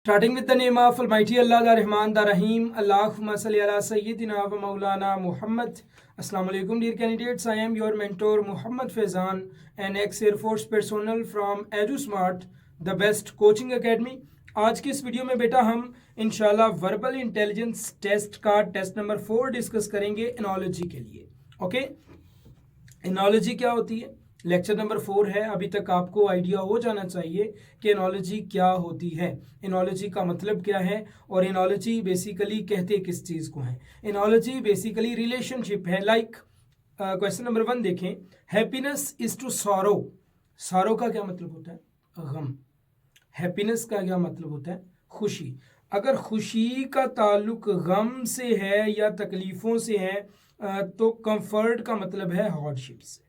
Starting with the name of Almighty Allah, the Rahman, the Rahim. Allahumma salli ala Sayyidina wa Maulana Muhammad. Assalamu alaikum, dear candidates. I am your mentor Muhammad Faizan, an ex-Air Force personnel from EduSmart, the best coaching academy. आज की इस video में बेटा हम इंशाल्लाह verbal intelligence test का test number 4 discuss करेंगे analogy के लिए। ओके, एनोलॉजी क्या होती है? लेक्चर नंबर 4 है। अभी तक आपको आइडिया हो जाना चाहिए कि एनोलॉजी क्या होती है, एनोलॉजी का मतलब क्या है और एनोलॉजी बेसिकली कहते किस चीज़ को है। एनोलॉजी बेसिकली रिलेशनशिप है। लाइक क्वेश्चन नंबर 1 देखें, happiness is to sorrow. Sorrow का क्या मतलब होता है? गम। हैप्पीनेस का क्या मतलब होता है? खुशी। अगर खुशी का ताल्लुक गम से है या तकलीफ़ों से है तो कंफर्ट का मतलब है हार्डशिप से।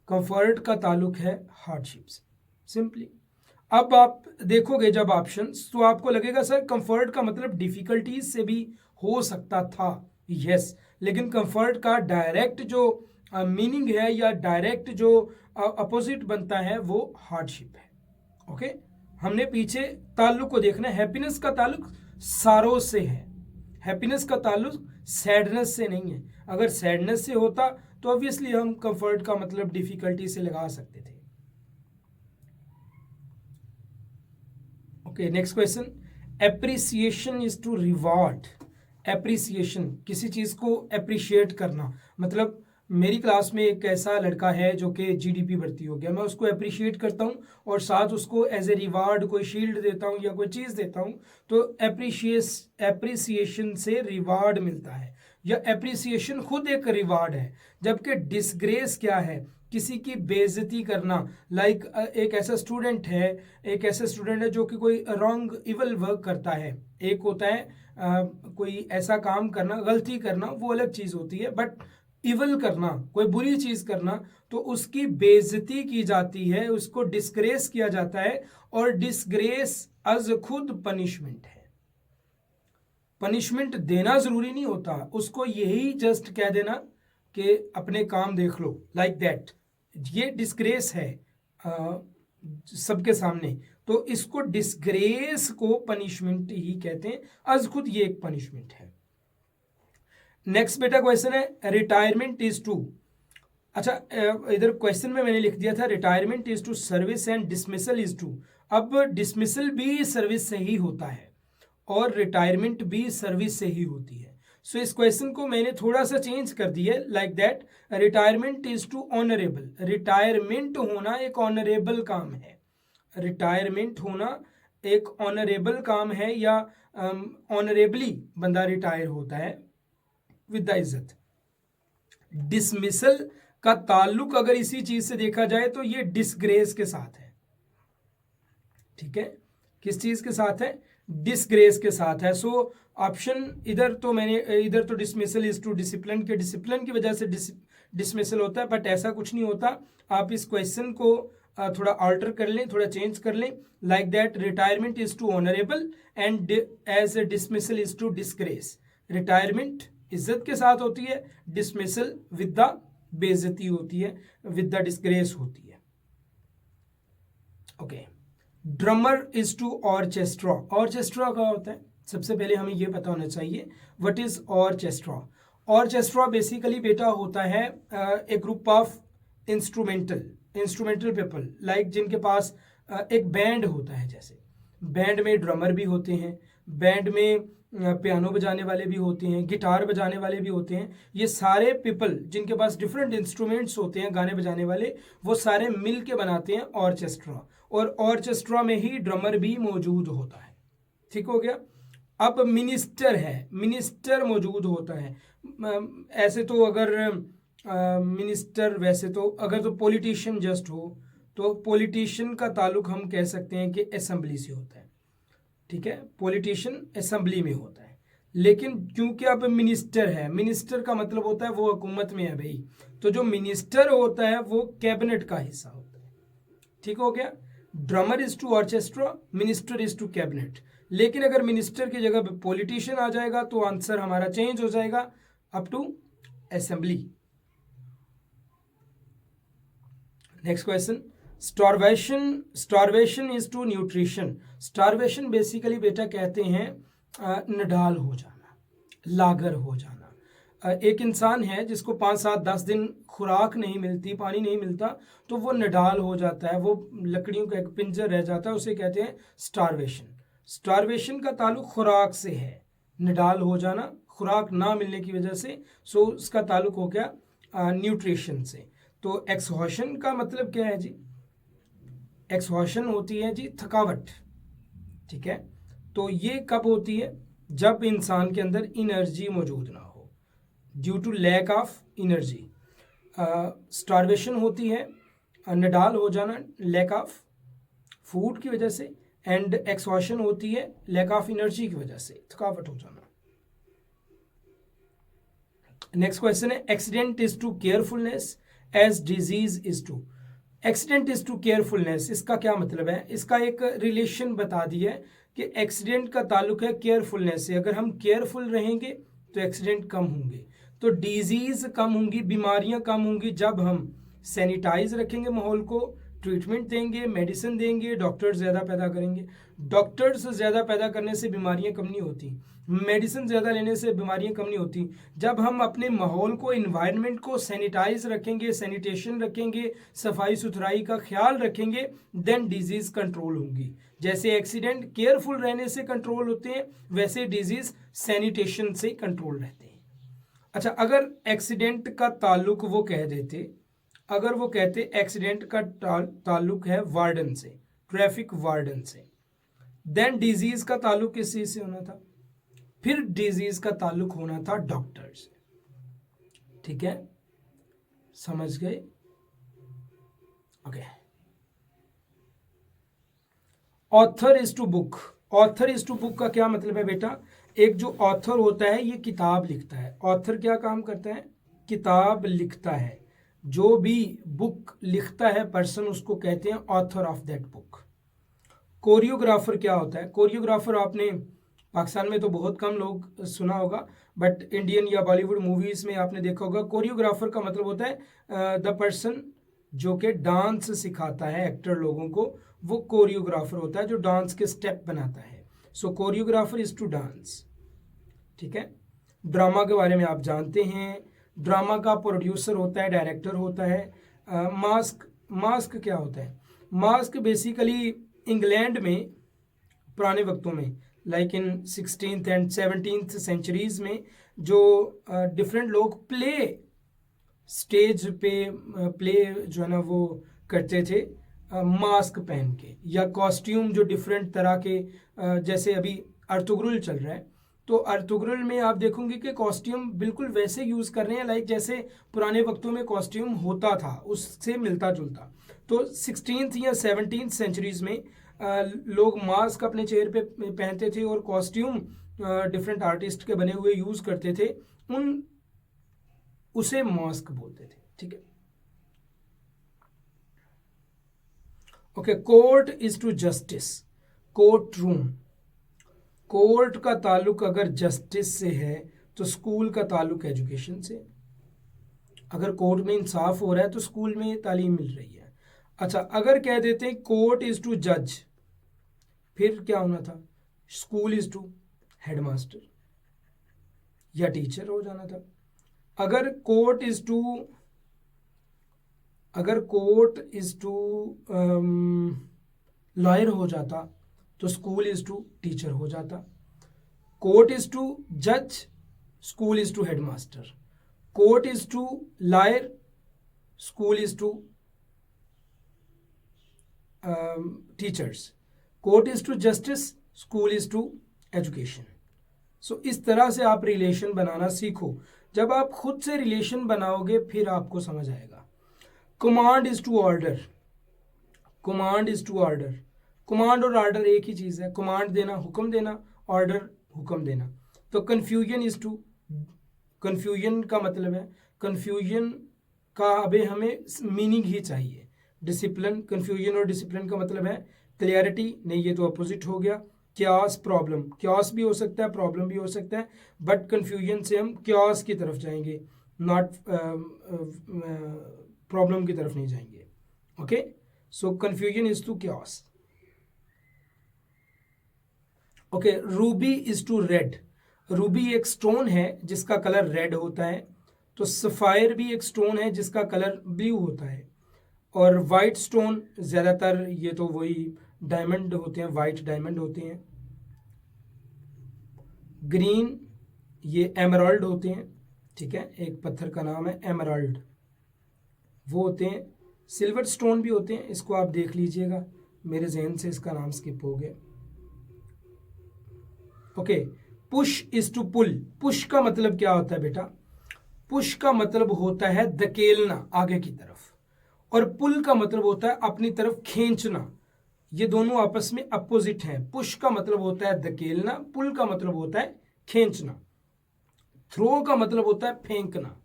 कंफर्ट का ताल्लुक है हार्डशिप से, सिंपली। अब आप देखोगे जब ऑप्शंस तो आपको लगेगा सर कंफर्ट का मतलब डिफिकल्टीज से भी हो सकता था। यस, लेकिन कंफर्ट का डायरेक्ट जो मीनिंग है या डायरेक्ट जो अपोजिट बनता है वो हार्डशिप है। ओके, हमने पीछे ताल्लुक को देखना है। हैप्पीनेस का ताल्लुक सारो से है, हैप्पीनेस का ताल्लुक सैडनेस से नहीं है। अगर सैडनेस से होता तो ऑब्वियसली हम कंफर्ट का मतलब डिफिकल्टी से लगा सकते थे। Okay, next question, appreciation is to reward. Appreciation, किसी चीज को अप्रिशिएट करना। मतलब मेरी क्लास में एक ऐसा लड़का है जो कि जीडीपी भर्ती हो गया, मैं उसको अप्रिशिएट करता हूँ और साथ उसको एज ए रिवार्ड कोई शील्ड देता हूँ या कोई चीज़ देता हूँ, तो एप्रिसिएशन से रिवार्ड मिलता है या एप्रिसिएशन खुद एक रिवार्ड है। जबकि डिसग्रेस क्या है? किसी की बेइज्जती करना। लाइक एक ऐसा स्टूडेंट है जो कि कोई रॉन्ग इवल वर्क करता है। एक होता है कोई ऐसा काम करना, गलती करना, वो अलग चीज़ होती है, बट इवल करना, कोई बुरी चीज़ करना, तो उसकी बेइज्जती की जाती है, उसको डिस्ग्रेस किया जाता है। और डिस्ग्रेस अज खुद पनिशमेंट है। पनिशमेंट देना ज़रूरी नहीं होता, उसको यही जस्ट कह देना कि अपने काम देख लो, लाइक दैट। ये डिस्ग्रेस है सबके सामने, तो इसको डिस्ग्रेस को पनिशमेंट ही कहते हैं, अज खुद ये एक पनिशमेंट है। नेक्स्ट बेटा क्वेश्चन है, रिटायरमेंट इज टू। अच्छा, इधर क्वेश्चन में मैंने लिख दिया था retirement is to service and dismissal is to. अब डिसमिसल भी सर्विस से ही होता है और रिटायरमेंट भी सर्विस से ही होती है। सो इस क्वेश्चन को मैंने थोड़ा सा चेंज कर दिया, like that, retirement is to honourable. Retirement होना एक ऑनरेबल काम है, रिटायरमेंट होना एक ऑनरेबल काम है, या ऑनरेबली बंदा रिटायर होता है विद द इज्जत। डिसमिसल का ताल्लुक अगर इसी चीज से देखा जाए तो ये डिसग्रेस के साथ है। ठीक है, किस चीज के साथ है? डिसग्रेस के साथ है। सो ऑप्शन इधर तो डिसमिसल इज टू डिसिप्लिन के, डिसिप्लिन की वजह से डिसमिसल होता है, बट ऐसा कुछ नहीं होता। आप इस क्वेश्चन को थोड़ा अल्टर कर लें, थोड़ा चेंज कर लें, like that, retirement is to honourable and as a dismissal is to disgrace. Retirement इज्जत के साथ होती है, डिसमिसल विद द बेइज्जती होती है, विद द डिसग्रेस होती है। Okay, drummer is to orchestra. Orchestra क्या होता है? सबसे पहले हमें यह पता होना चाहिए what is orchestra. Orchestra basically बेटा होता है एक group of instrumental people, like जिनके पास एक बैंड होता है। जैसे बैंड में ड्रमर भी होते हैं, बैंड में पियानो बजाने वाले भी होते हैं, गिटार बजाने वाले भी होते हैं। ये सारे पीपल जिनके पास डिफरेंट इंस्ट्रूमेंट्स होते हैं गाने बजाने वाले, वो सारे मिल के बनाते हैं ऑर्केस्ट्रा, और ऑर्केस्ट्रा में ही ड्रमर भी मौजूद होता है। ठीक हो गया। अब मिनिस्टर है, मिनिस्टर मौजूद होता है। ऐसे तो अगर मिनिस्टर, वैसे तो अगर तो पॉलिटिशियन जस्ट हो, तो पॉलिटिशियन का ताल्लुक हम कह सकते हैं कि असेंबली से होता है। ठीक है, पॉलिटिशियन असेंबली में होता है। लेकिन क्योंकि अब मिनिस्टर है, मिनिस्टर का मतलब होता है वो हुकूमत में है भाई, तो जो मिनिस्टर होता है वो कैबिनेट का हिस्सा होता है। ठीक हो गया। Drummer is to orchestra, minister is to cabinet. लेकिन अगर मिनिस्टर की जगह पे पॉलिटिशियन आ जाएगा तो आंसर हमारा चेंज हो जाएगा up to assembly. Next question, starvation is to nutrition. Starvation basically बेटा कहते हैं निढाल हो जाना, लागर हो जाना। एक इंसान है जिसको 5-7-10 दिन खुराक नहीं मिलती, पानी नहीं मिलता, तो वो निढाल हो जाता है, वो लकड़ियों का एक पिंजर रह जाता है, उसे कहते हैं स्टारवेशन। स्टारवेशन का ताल्लुक खुराक से है, निढाल हो जाना खुराक ना मिलने की वजह से, सो उसका ताल्लुक हो गया न्यूट्रिशन से। तो एक्सहॉशन का मतलब क्या है जी? एक्सहॉशन होती है जी थकावट, ठीक है। तो ये कब होती है? जब इंसान के अंदर एनर्जी मौजूद ना हो, due to lack of energy. Starvation होती है निडाल हो जाना लैक ऑफ फूड की वजह से, एंड एक्सहॉशन होती है लैक ऑफ एनर्जी की वजह से, थकावट हो जाना। नेक्स्ट क्वेश्चन है accident is to carefulness as disease is to. Accident is to carefulness, इसका क्या मतलब है? इसका एक रिलेशन बता दिया है कि एक्सीडेंट का ताल्लुक है केयरफुलनेस से। अगर हम केयरफुल रहेंगे तो एक्सीडेंट कम होंगे, तो डिजीज कम होंगी, बीमारियां कम होंगी जब हम सैनिटाइज रखेंगे माहौल को, ट्रीटमेंट देंगे, मेडिसिन देंगे, डॉक्टर्स ज़्यादा पैदा करेंगे। डॉक्टर्स ज़्यादा पैदा करने से बीमारियां कम नहीं होती, मेडिसिन ज़्यादा लेने से बीमारियां कम नहीं होती। जब हम अपने माहौल को, इन्वायरमेंट को सैनिटाइज रखेंगे, सैनिटेशन रखेंगे, सफाई सुथराई का ख्याल रखेंगे, देन डिजीज कंट्रोल होंगी। जैसे एक्सीडेंट केयरफुल रहने से कंट्रोल होते हैं, वैसे डिजीज सैनिटेशन से कंट्रोल रहते हैं। अच्छा, अगर एक्सीडेंट का ताल्लुक वो कह देते, अगर वो कहते एक्सीडेंट का ताल्लुक है वार्डन से, ट्रैफिक वार्डन से, देन डिजीज का ताल्लुक किस चीज से होना था? फिर डिजीज का ताल्लुक होना था डॉक्टर से, ठीक है, समझ गए? Okay. Author is to book. Author is to book का क्या मतलब है बेटा? एक जो ऑथर होता है ये किताब लिखता है। ऑथर क्या काम करता है? किताब लिखता है। जो भी बुक लिखता है पर्सन, उसको कहते हैं author of that book. Choreographer क्या होता है? कोरियोग्राफर आपने पाकिस्तान में तो बहुत कम लोग सुना होगा, बट इंडियन या बॉलीवुड मूवीज में आपने देखा होगा। कोरियोग्राफर का मतलब होता है द पर्सन जो कि डांस सिखाता है एक्टर लोगों को, वो कोरियोग्राफर होता है, जो डांस के स्टेप बनाता है। सो कोरियोग्राफर इज टू डांस, ठीक है। ड्रामा के बारे में आप जानते हैं, ड्रामा का प्रोड्यूसर होता है, डायरेक्टर होता है। मास्क क्या होता है? मास्क बेसिकली इंग्लैंड में पुराने वक्तों में, like in 16th and 17th centuries में, जो डिफरेंट लोग प्ले स्टेज पे प्ले जो है ना वो करते थे मास्क पहन के, या कॉस्ट्यूम जो डिफरेंट तरह के, जैसे अभी अर्तुगरुल चल रहा है, तो अर्तुगरुल में आप देखोगे कि कॉस्ट्यूम बिल्कुल वैसे यूज़ कर रहे हैं लाइक जैसे पुराने वक्तों में कॉस्ट्यूम होता था, उससे मिलता जुलता। तो 16th या 17th सेंचुरीज में लोग मास्क अपने चेहरे पे पहनते थे और कॉस्ट्यूम डिफरेंट आर्टिस्ट के बने हुए यूज़ करते थे, उसे मास्क बोलते थे, ठीक है। Okay, court is to justice. Court room, court का ताल्लुक अगर जस्टिस से है तो स्कूल का ताल्लुक एजुकेशन से। अगर कोर्ट में इंसाफ हो रहा है तो स्कूल में तालीम मिल रही है। अच्छा, अगर कह देते हैं कोर्ट इज टू जज, फिर क्या होना था? स्कूल इज टू हेडमास्टर या टीचर हो जाना था। अगर कोर्ट इज टू लॉयर हो जाता तो स्कूल इज टू टीचर हो जाता। कोर्ट इज टू जज, school is to headmaster. Court is to lawyer, school is to teachers. Court is to justice, school is to education. So इस तरह से आप रिलेशन बनाना सीखो। जब आप खुद से रिलेशन बनाओगे फिर आपको समझ आएगा। Command is to order. Command is to order. Command और ऑर्डर एक ही चीज़ है। कमांड देना, हुक्म देना, ऑर्डर हुक्म देना। तो कन्फ्यूजन इज टू, कन्फ्यूजन का मतलब है, कन्फ्यूजन का अभी हमें मीनिंग ही चाहिए। डिसिप्लिन, कन्फ्यूजन और डिसिप्लिन का मतलब है क्लियरिटी, नहीं ये तो अपोजिट हो गया। क्यास, प्रॉब्लम, क्यास भी हो सकता है, प्रॉब्लम भी हो सकता है, बट कन्फ्यूजन से हम क्यास की तरफ जाएंगे, नॉट प्रॉब्लम की तरफ नहीं जाएंगे। Okay, so confusion is to chaos. Okay, ruby is to red. Ruby एक स्टोन है जिसका कलर रेड होता है, तो सफायर भी एक स्टोन है जिसका कलर ब्लू होता है। और वाइट स्टोन ज़्यादातर ये तो वही डायमंड होते हैं, वाइट डायमंड होते हैं। ग्रीन ये एमराल्ड होते हैं, ठीक है, एक पत्थर का नाम है एमराल्ड, वो होते हैं। सिल्वर स्टोन भी होते हैं, इसको आप देख लीजिएगा, मेरे जहन से इसका नाम स्किप हो गया। Okay, push is to pull. Push का मतलब क्या होता है बेटा? पुश का मतलब होता है धकेलना आगे की तरफ, और पुल का मतलब होता है अपनी तरफ खींचना। ये दोनों आपस में अपोजिट हैं। पुश का मतलब होता है धकेलना, पुल का मतलब होता है खींचना। थ्रो का मतलब होता है फेंकना।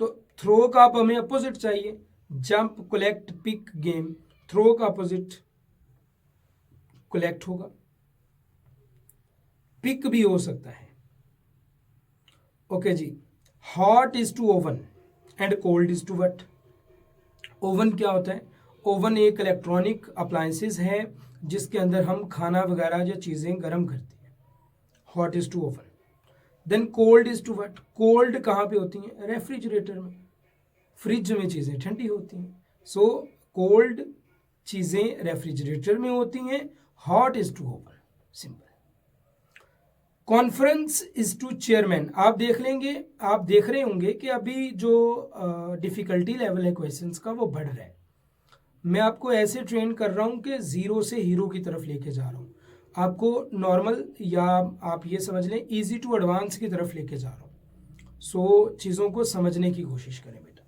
तो थ्रो का आप हमें अपोजिट चाहिए, jump, collect, pick, game. Throw का अपोजिट कलेक्ट होगा, पिक भी हो सकता है। ओके जी, hot is to oven and cold is to what? Oven क्या होता है? ओवन एक इलेक्ट्रॉनिक अप्लायंसेस है जिसके अंदर हम खाना वगैरह या चीज़ें गर्म करते हैं। Hot is to oven. Then cold is to what? Cold कहाँ पे होती हैं? रेफ्रिजरेटर में, फ्रिज में चीज़ें ठंडी होती हैं। सो कोल्ड चीज़ें रेफ्रिजरेटर में होती हैं, hot is to oven, simple. Conference is to chairman. आप देख लेंगे, आप देख रहे होंगे कि अभी जो डिफ़िकल्टी लेवल है क्वेश्चंस का वो बढ़ रहा है। मैं आपको ऐसे ट्रेन कर रहा हूँ कि ज़ीरो से हीरो की तरफ लेके जा रहा हूँ, आपको नॉर्मल या आप ये समझ लें इजी टू एडवांस की तरफ लेके जा रहा हूँ। सो चीज़ों को समझने की कोशिश करें बेटा।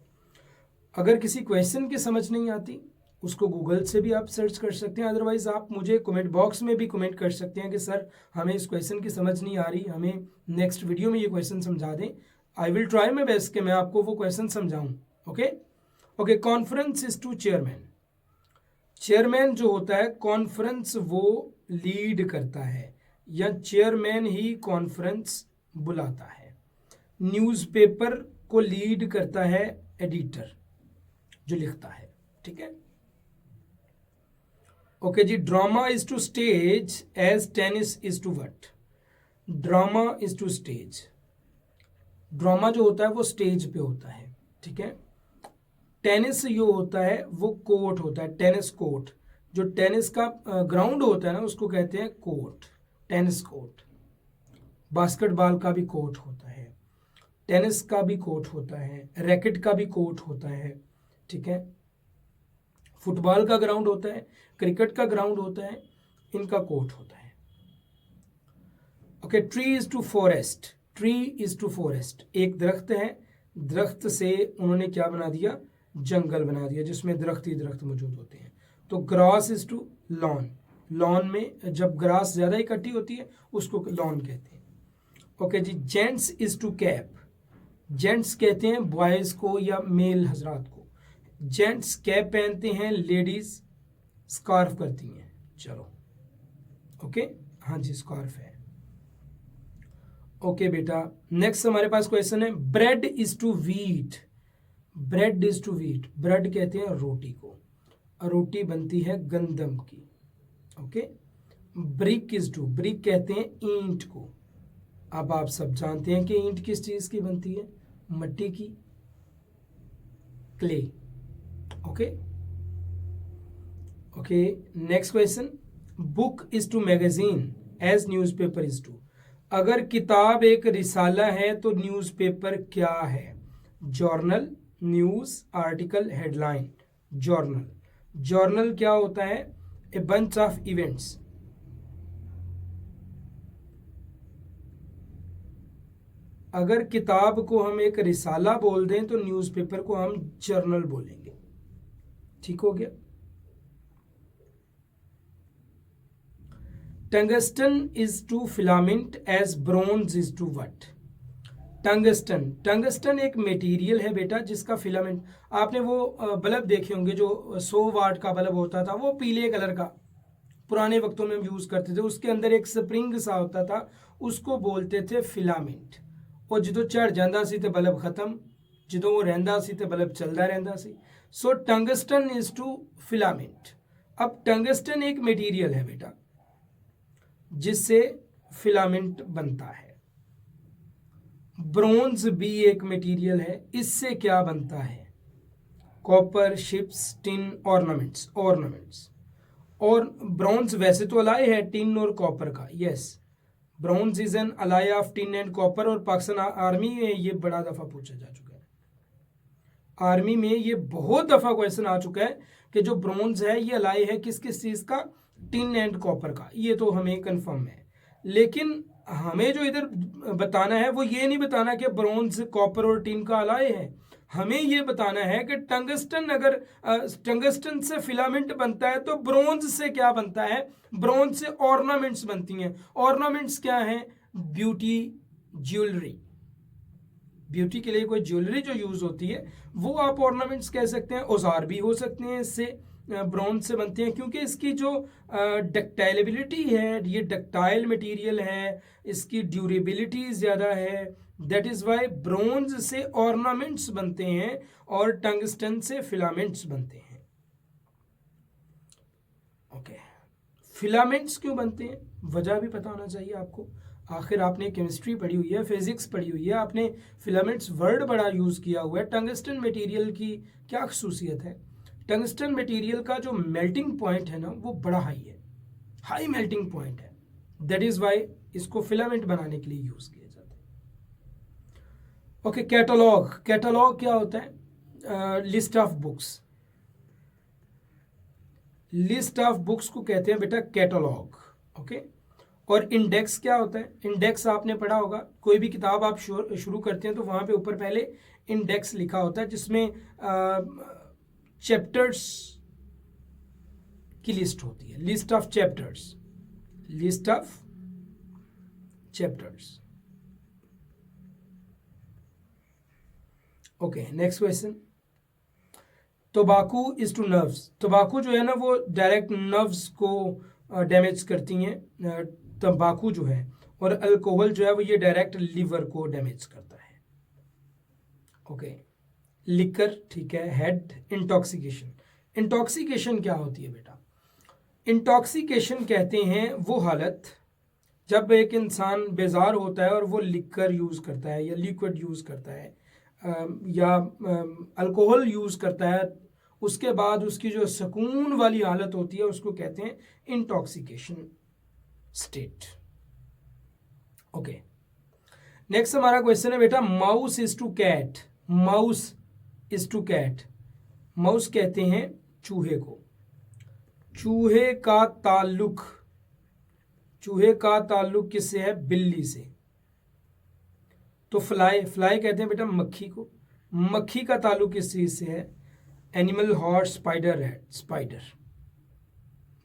अगर किसी क्वेश्चन की समझ नहीं आती उसको गूगल से भी आप सर्च कर सकते हैं, अदरवाइज़ आप मुझे कमेंट बॉक्स में भी कमेंट कर सकते हैं कि सर हमें इस क्वेश्चन की समझ नहीं आ रही, हमें नेक्स्ट वीडियो में ये क्वेश्चन समझा दें। I will try my best कि मैं आपको वो क्वेश्चन समझाऊं। Okay okay, conference is to chairman. Chairman जो होता है कॉन्फ्रेंस वो लीड करता है, या चेयरमैन ही कॉन्फ्रेंस बुलाता है। न्यूज़पेपर को लीड करता है एडिटर जो लिखता है, ठीक है। ओके जी, drama is to stage as tennis is to what? Drama is to stage. Drama जो होता है वो स्टेज पे होता है, ठीक है। टेनिस जो होता है वो कोर्ट होता है, टेनिस कोर्ट। जो टेनिस का ग्राउंड होता है ना उसको कहते हैं कोर्ट, टेनिस कोर्ट। बास्केटबॉल का भी कोर्ट होता है, टेनिस का भी कोर्ट होता है, रैकेट का भी कोर्ट होता है, ठीक है। फुटबॉल का ग्राउंड होता है, क्रिकेट का ग्राउंड होता है, इनका कोर्ट होता है। Okay, tree is to forest. Tree is to forest, एक दरख्त है, दरख्त से उन्होंने क्या बना दिया? जंगल बना दिया जिसमें दरख्त ही दरख्त मौजूद होते हैं। तो grass is to lawn. Lawn में जब ग्रास ज़्यादा इकट्ठी होती है उसको लॉन कहते हैं। ओके जी, gents is to cap. Gents कहते हैं बॉयज़ को या मेल हजरात को। जेंट्स कैप पहनते हैं, लेडीज स्कार्फ करती हैं। चलो ओके, हाँ जी स्कार्फ है। ओके बेटा, नेक्स्ट हमारे पास क्वेश्चन है bread is to wheat. Bread is to wheat, bread कहते हैं रोटी को, रोटी बनती है गंदम की। Okay, brick is to, brick कहते हैं ईंट को। अब आप सब जानते हैं कि ईंट किस चीज़ की बनती है? मिट्टी की, clay. Okay okay, next question, book is to magazine as newspaper is to. अगर किताब एक रिसाला है तो न्यूज़पेपर क्या है? Journal, news, article, headline. Journal, journal क्या होता है? A bunch of events. अगर किताब को हम एक रिसाला बोल दें तो न्यूज़पेपर को हम जर्नल बोलेंगे, ठीक हो गया। Tungsten is to filament as bronze is to what? Tungsten, tungsten एक मटेरियल है बेटा जिसका फिलामेंट, आपने वो बल्ब देखे होंगे जो 100 वाट का बल्ब होता था, वो पीले कलर का पुराने वक्तों में हम यूज़ करते थे, उसके अंदर एक स्प्रिंग सा होता था, उसको बोलते थे फिलामेंट। और जो चढ़ जाता सी तो बल्ब खत्म, जो वो रहिंदा सी तो बल्ब चलता रहिंदा सी। सो टंगस्टन इज टू फिलामेंट। अब टंगस्टन एक मटेरियल है बेटा जिससे फिलामेंट बनता है। ब्रोंज भी एक मटेरियल है, इससे क्या बनता है? Copper, ships, tin, ornaments. और ब्रॉन्ज वैसे तो अलाय है टिन और कॉपर का, yes, bronze is an ally of tin and copper. और पाकिस्तान आर्मी में ये बड़ा दफा पूछा जा चुका है, आर्मी में ये बहुत दफा क्वेश्चन आ चुका है कि जो ब्रॉन्ज है ये अलाय है किस किस चीज का? टिन एंड कॉपर का। ये तो हमें कंफर्म है, लेकिन हमें जो इधर बताना है वो ये नहीं बताना कि ब्रॉन्ज कॉपर और टिन का अलाय है। हमें ये बताना है कि टंगस्टन, अगर टंगस्टन से फिलामेंट बनता है तो ब्रॉन्ज से क्या बनता है? ब्रॉन्ज से ऑर्नामेंट्स बनती हैं। ऑर्नामेंट्स क्या हैं? Beauty, jewellery. ब्यूटी के लिए कोई ज्वेलरी जो यूज होती है वो आप ऑर्नामेंट्स कह सकते हैं। औजार भी हो सकते हैं, इससे ब्रॉन्ज से बनते हैं, क्योंकि इसकी जो डक्टाइलेबिलिटी है, ये डक्टाइल मटेरियल है, इसकी ड्यूरेबिलिटी ज़्यादा है। दैट इज़ वाई ब्रॉन्ज से ऑर्नामेंट्स बनते हैं और टंगस्टन से फिलामेंट्स बनते हैं। ओके, फिलामेंट्स क्यों बनते हैं वजह भी पता होना चाहिए आपको। आखिर आपने केमिस्ट्री पढ़ी हुई है, फिजिक्स पढ़ी हुई है, आपने फिलामेंट्स वर्ड बड़ा यूज़ किया हुआ है। टंगस्टन मटेरियल की क्या खसूसियत है? टंगस्टन मटेरियल का जो मेल्टिंग पॉइंट है ना वो बड़ा हाई है, हाई मेल्टिंग पॉइंट है। दैट इज़ वाई इसको फिलामेंट बनाने के लिए यूज़ किया जाता है। Okay, catalogue. कैटलॉग क्या होता है? List of books. List of books को कहते हैं बेटा कैटलॉग। ओके, और इंडेक्स क्या होता है? इंडेक्स आपने पढ़ा होगा, कोई भी किताब आप शुरू करते हैं तो वहाँ पे ऊपर पहले इंडेक्स लिखा होता है जिसमें चैप्टर्स की लिस्ट होती है। List of chapters, list of chapters. Okay, next question. Tobacco is to nerves. Tobacco जो है ना वो डायरेक्ट नर्व्स को डैमेज करती हैं, तंबाकू जो है, और अल्कोहल जो है वो ये डायरेक्ट लिवर को डैमेज करता है। ओके, लिकर, ठीक है। Head, intoxication. इंटॉक्सिकेशन क्या होती है बेटा? इंटॉक्सिकेशन कहते हैं वो हालत जब एक इंसान बेजार होता है और वो लिकर यूज़ करता है या लिक्विड यूज़ करता है या अल्कोहल यूज़ करता है, उसके बाद उसकी जो सुकून वाली हालत होती है उसको कहते हैं इंटॉक्सिकेशन स्टेट। ओके, नेक्स्ट हमारा क्वेश्चन है बेटा, mouse is to cat. Mouse is to cat. Mouse कहते हैं चूहे को। चूहे का ताल्लुक किससे है? बिल्ली से। तो फ्लाई कहते हैं बेटा मक्खी को। मक्खी का ताल्लुक किस चीज से है? Animal, horse, spider, rat. Spider.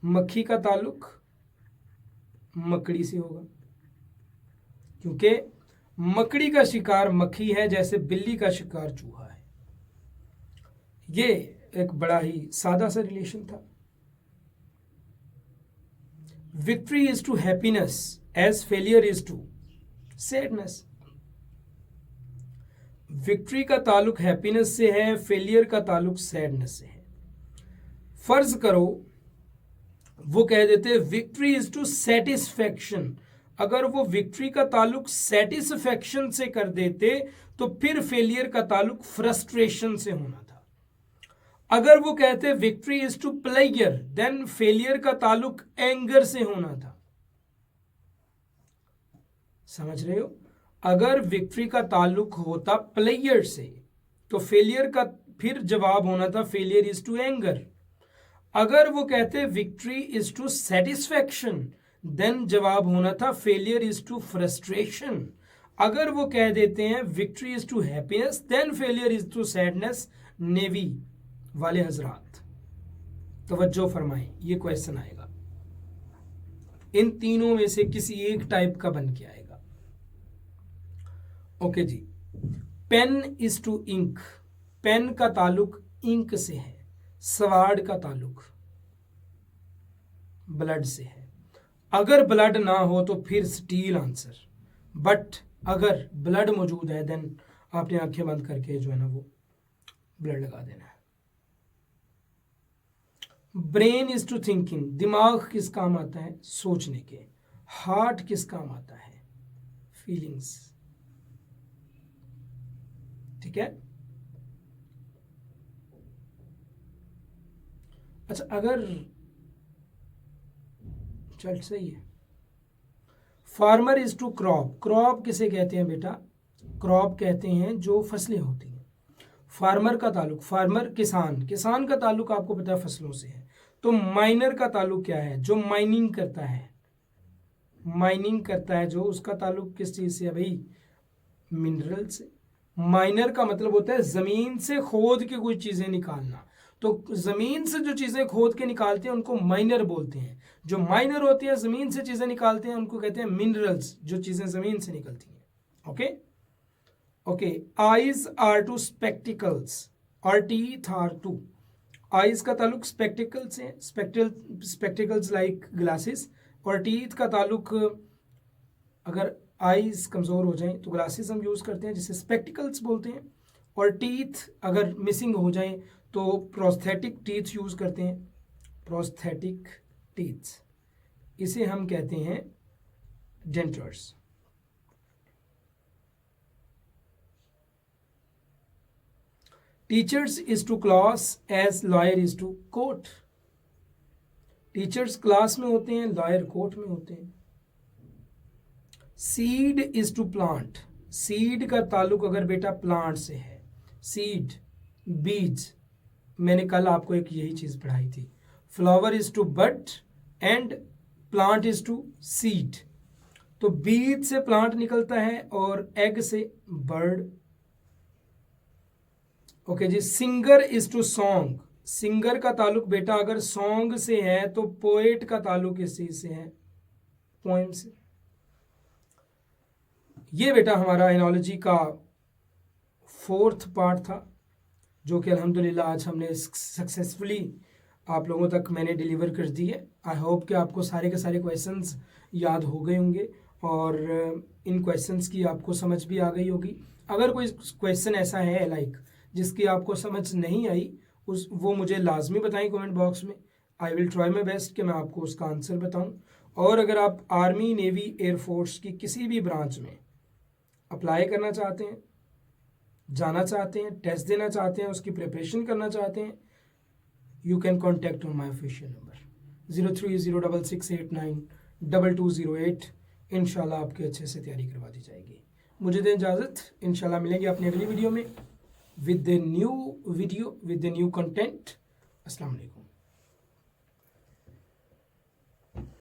मक्खी का ताल्लुक मकड़ी से होगा, क्योंकि मकड़ी का शिकार मक्खी है जैसे बिल्ली का शिकार चूहा है। ये एक बड़ा ही सादा सा रिलेशन था। Victory is to happiness as failure is to sadness. Victory का ताल्लुक हैप्पीनेस से है, फेलियर का ताल्लुक सैडनेस से है। फर्ज करो वो कह देते विक्ट्री इज टू सेटिस्फैक्शन, अगर वो विक्ट्री का ताल्लुक सेटिस्फैक्शन से कर देते तो फिर फेलियर का ताल्लुक फ्रस्ट्रेशन से होना था। अगर वो कहते victory is to player, then failure का ताल्लुक एंगर से होना था। समझ रहे हो? अगर विक्ट्री का ताल्लुक होता प्लेयर से तो फेलियर का फिर जवाब होना था फेलियर इज टू एंगर। अगर वो कहते victory is to satisfaction, then जवाब होना था फेलियर इज टू फ्रस्ट्रेशन। अगर वो कह देते हैं victory is to happiness, then failure is to sadness. Navy वाले हजरात तवज्जो फरमाएं, ये क्वेश्चन आएगा, इन तीनों में से किसी एक टाइप का बन के आएगा। ओके जी, pen is to ink. Pen का ताल्लुक इंक से है, स्वाड का ताल्लुक ब्लड से है। अगर ब्लड ना हो तो फिर स्टील आंसर, बट अगर ब्लड मौजूद है देन आपने आंखें बंद करके जो है ना वो ब्लड लगा देना है। ब्रेन इज टू थिंकिंग, दिमाग किस काम आता है, सोचने के। हार्ट किस काम आता है, फीलिंग्स। ठीक है। अच्छा, अगर चल सही है। Farmer is to crop, crop किसे कहते हैं बेटा, क्रॉप कहते हैं जो फसलें होती हैं। फार्मर का ताल्लुक, फार्मर किसान, किसान का ताल्लुक आपको पता है फसलों से है। तो माइनर का ताल्लुक क्या है, जो माइनिंग करता है, माइनिंग करता है जो, उसका ताल्लुक किस चीज से है भाई, मिनरल से। माइनर का मतलब होता है जमीन से खोद के कोई चीजें निकालना। तो जमीन से जो चीजें खोद के निकालते हैं उनको माइनर बोलते हैं। जो माइनर होती है जमीन से चीजें निकालते हैं उनको कहते हैं मिनरल्स, जो चीजें जमीन से निकलती हैं। Okay okay. Eyes are to spectacles और टीथ आर टू। आईज का ताल्लुक स्पेक्टिकल से, स्पेक्टिकल्स लाइक ग्लासेस। और टीथ का ताल्लुक, अगर आईज कमज़ोर हो जाएं तो ग्लासेस हम यूज़ करते हैं जिसे स्पेक्टिकल्स बोलते हैं। और टीथ अगर मिसिंग हो जाएं तो प्रोस्थेटिक टीथ यूज़ करते हैं, प्रोस्थेटिक टीथ, इसे हम कहते हैं dentures. Teachers is to class as lawyer is to court. Teachers class में होते हैं, लॉयर कोर्ट में होते हैं। Seed is to plant, seed का ताल्लुक अगर बेटा प्लांट से है, सीड बीज, मैंने कल आपको एक यही चीज पढ़ाई थी। Flower is to bud and plant is to seed. तो बीज से प्लांट निकलता है और एग से बर्ड। ओके जी। Singer is to song, singer का ताल्लुक बेटा अगर सॉन्ग से है तो पोएट का ताल्लुक इस चीज से है, पोएम से। ये बेटा हमारा एनोलॉजी का 4th पार्ट था, जो कि अल्हम्दुलिल्लाह आज हमने सक्सेसफुली आप लोगों तक मैंने डिलीवर कर दी है। आई होप कि आपको सारे के सारे क्वेश्चंस याद हो गए होंगे और इन क्वेश्चंस की आपको समझ भी आ गई होगी। अगर कोई क्वेश्चन ऐसा है लाइक जिसकी आपको समझ नहीं आई, वो मुझे लाजमी बताएं कमेंट बॉक्स में। आई विल ट्राई माई बेस्ट कि मैं आपको उसका आंसर बताऊं। और अगर आप आर्मी, नेवी, एयरफोर्स की किसी भी ब्रांच में अप्लाई करना चाहते हैं, जाना चाहते हैं, टेस्ट देना चाहते हैं, उसकी प्रिपरेशन करना चाहते हैं, you can contact on my official number 0306892208। इंशाल्लाह आपके अच्छे से तैयारी करवा दी जाएगी। मुझे दें इजाज़त, इंशाल्लाह मिलेंगे अपनी अगली वीडियो में with the new video with the new content. अस्सलाम वालेकुम।